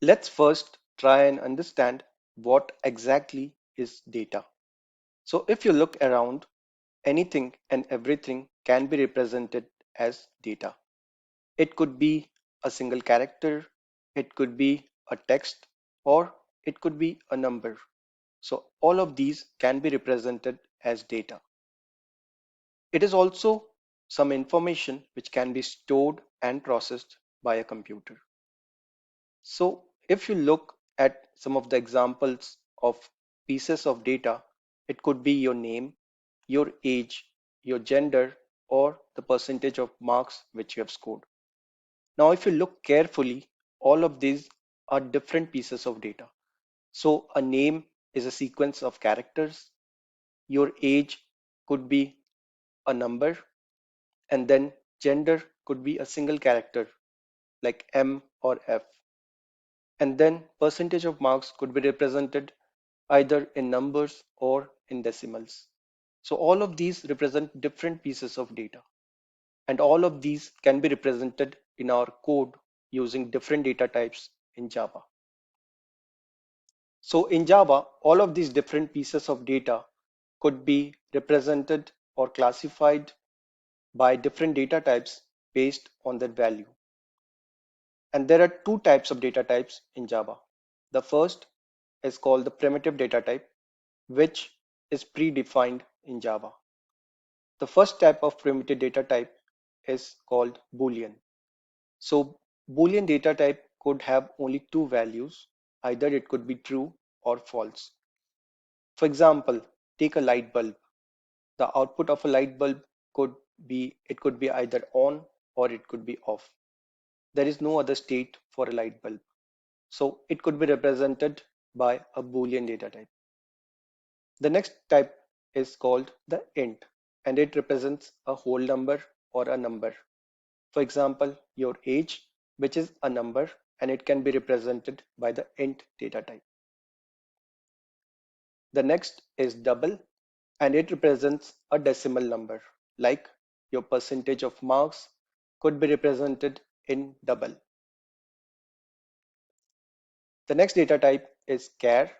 Let's first try and understand what exactly is data. So if you look around, anything and everything can be represented as data. It could be a single character, it could be a text, or it could be a number. So all of these can be represented as data. It is also some information which can be stored and processed by a computer. So if you look at some of the examples of pieces of data, it could be your name, your age, your gender, or the percentage of marks which you have scored. Now, if you look carefully, all of these are different pieces of data. So a name is a sequence of characters. Your age could be a number, and then gender could be a single character like M or F. And then percentage of marks could be represented either in numbers or in decimals. So all of these represent different pieces of data, and all of these can be represented in our code using different data types in Java. So in Java, all of these different pieces of data could be represented or classified by different data types based on their value. And there are two types of data types in Java. The first is called the primitive data type, which is predefined in Java. The first type of primitive data type is called Boolean. So Boolean data type could have only two values. Either it could be true or false. For example, take a light bulb. The output of a light bulb could be either on or it could be off. There is no other state for a light bulb. So it could be represented by a Boolean data type. The next type is called the int, and it represents a whole number or a number. For example, your age, which is a number, and it can be represented by the int data type. The next is double, and it represents a decimal number, like your percentage of marks could be represented in double. The next data type is char.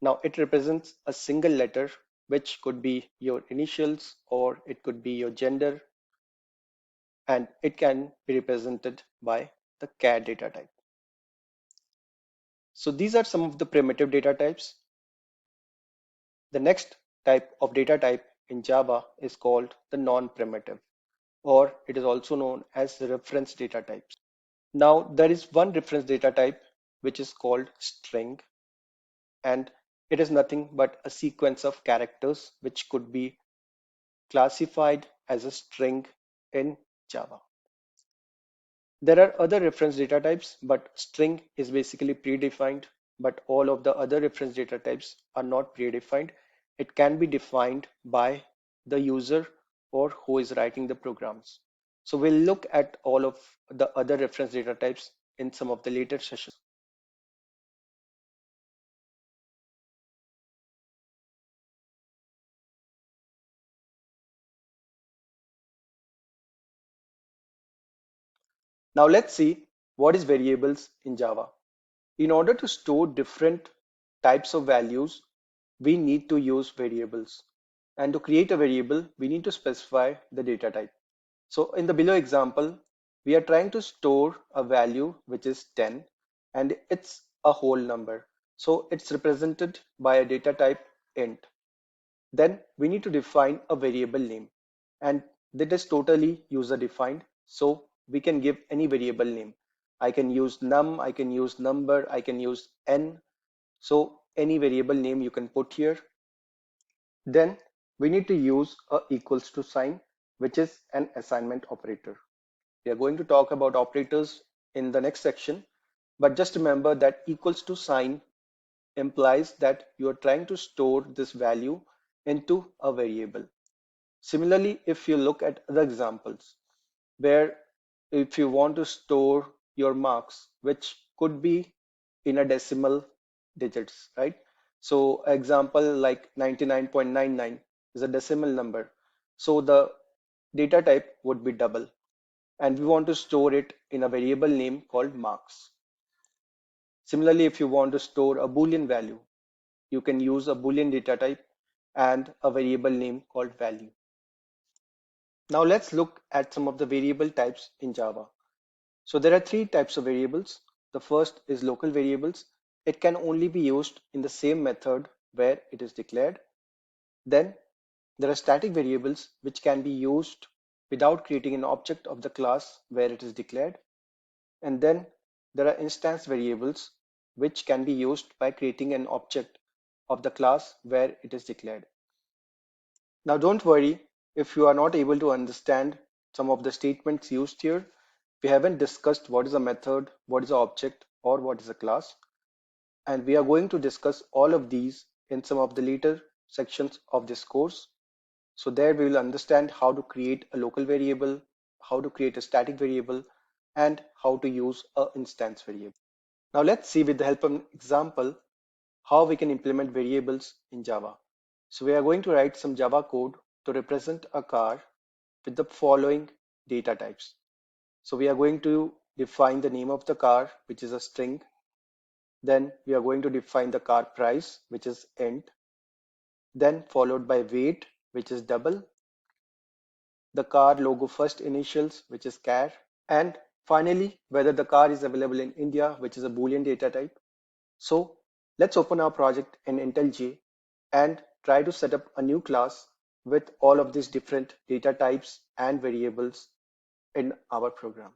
Now it represents a single letter, which could be your initials or it could be your gender, and it can be represented by the char data type. So these are some of the primitive data types. The next type of data type in Java is called the non-primitive, or it is also known as reference data types. Now there is one reference data type which is called string, and it is nothing but a sequence of characters which could be classified as a string in Java. There are other reference data types, but string is basically predefined, but all of the other reference data types are not predefined. It can be defined by the user or who is writing the programs. So we'll look at all of the other reference data types in some of the later sessions. Now let's see what is variables in Java. In order to store different types of values, we need to use variables. And to create a variable, we need to specify the data type. So in the below example, we are trying to store a value which is 10, and it's a whole number. So it's represented by a data type int. Then we need to define a variable name, and that is totally user defined. So we can give any variable name. I can use num, I can use number, I can use n. So any variable name you can put here. Then we need to use a equals to sign, which is an assignment operator. We are going to talk about operators in the next section, but just remember that equals to sign implies that you are trying to store this value into a variable. Similarly, if you look at other examples where if you want to store your marks, which could be in a decimal digits, right? So example like 99.99 is a decimal number. So the data type would be double, and we want to store it in a variable name called marks. Similarly, if you want to store a Boolean value, you can use a Boolean data type and a variable name called value. Now let's look at some of the variable types in Java. So there are three types of variables. The first is local variables. It can only be used in the same method where it is declared. Then there are static variables which can be used without creating an object of the class where it is declared. And then there are instance variables which can be used by creating an object of the class where it is declared. Now don't worry if you are not able to understand some of the statements used here. We haven't discussed what is a method, what is an object, or what is a class. And we are going to discuss all of these in some of the later sections of this course. So there we will understand how to create a local variable, how to create a static variable, and how to use an instance variable. Now let's see with the help of an example how we can implement variables in Java. So we are going to write some Java code to represent a car with the following data types. So we are going to define the name of the car, which is a string. Then we are going to define the car price, which is int. Then followed by weight, which is double. The car logo first initials, which is char. And finally, whether the car is available in India, which is a Boolean data type. So let's open our project in IntelliJ and try to set up a new class with all of these different data types and variables in our program.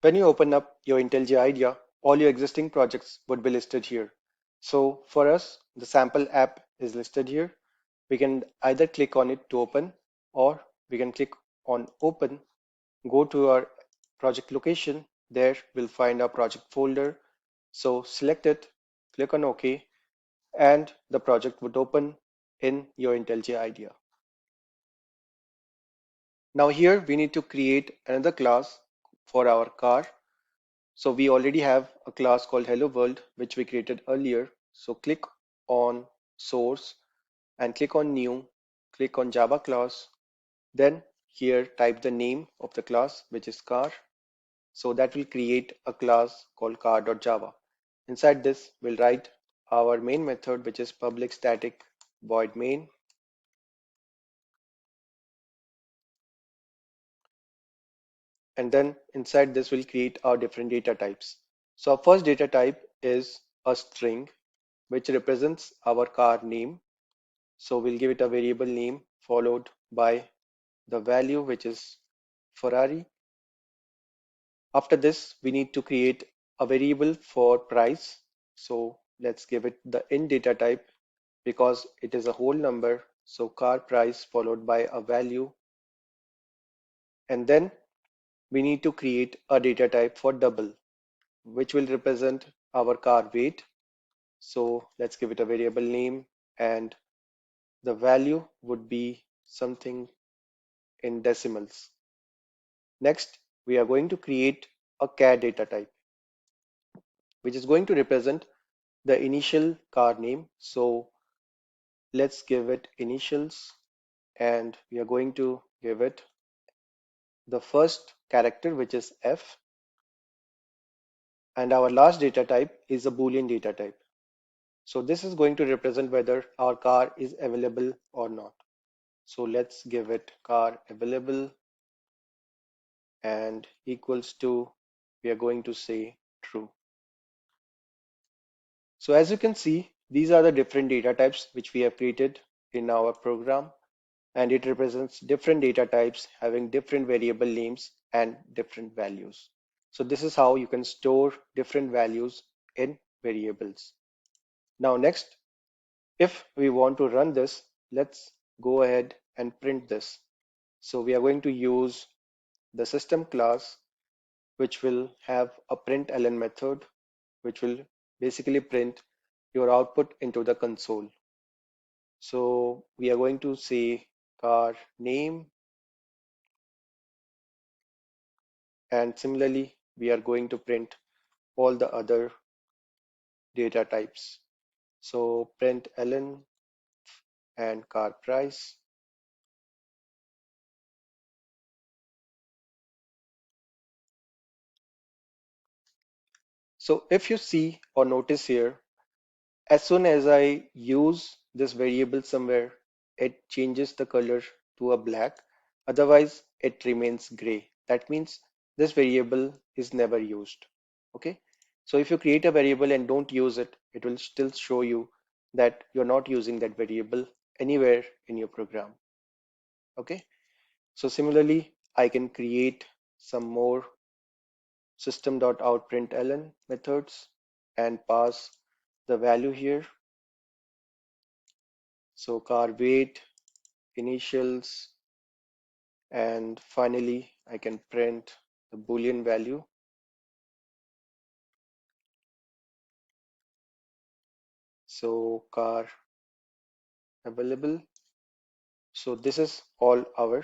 When you open up your IntelliJ IDEA, all your existing projects would be listed here. So for us, the sample app is listed here. We can either click on it to open, or we can click on open, go to our project location. There we'll find our project folder. So select it, click on OK, and the project would open in your IntelliJ IDEA. Now here we need to create another class for our car. So we already have a class called Hello World, which we created earlier. So click on source and click on new, click on Java class. Then here type the name of the class, which is car. So that will create a class called car.java. Inside this, we'll write our main method, which is public static void main. And then inside this, we'll create our different data types. So our first data type is a string, which represents our car name. So we'll give it a variable name followed by the value, which is Ferrari. After this, we need to create a variable for price. So let's give it the int data type because it is a whole number. So car price followed by a value. And then we need to create a data type for double, which will represent our car weight. So let's give it a variable name, and the value would be something in decimals. Next, we are going to create a char data type, which is going to represent the initial car name. So let's give it initials, and we are going to give it the first character, which is F, and our last data type is a Boolean data type. So this is going to represent whether our car is available or not. So let's give it car available and equals to, we are going to say true. So as you can see, these are the different data types which we have created in our program, and it represents different data types having different variable names and different values. So this is how you can store different values in variables. Now next, if we want to run this, let's go ahead and print this. So we are going to use the system class, which will have a println method, which will basically print your output into the console. So we are going to say car name, and similarly we are going to print all the other data types. So println and car price. So if you see or notice here, as soon as I use this variable somewhere, it changes the color to a black. Otherwise, it remains gray. That means this variable is never used. Okay. So if you create a variable and don't use it, it will still show you that you're not using that variable anywhere in your program. Okay. So similarly, I can create some more system.out.println methods and pass the value here. So car weight, initials, and finally I can print the Boolean value. So car available. So this is all our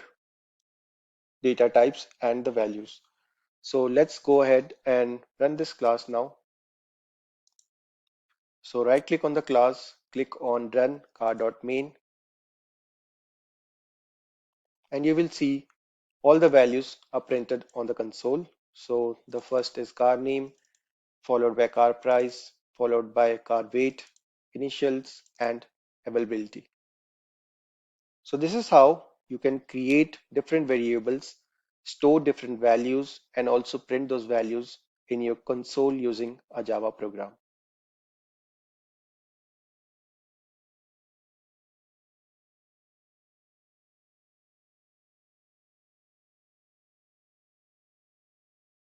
data types and the values. So let's go ahead and run this class now. So right click on the class, click on run car.main, and you will see all the values are printed on the console. So the first is car name, followed by car price, followed by car weight, initials, and availability. So this is how you can create different variables, store different values, and also print those values in your console using a Java program.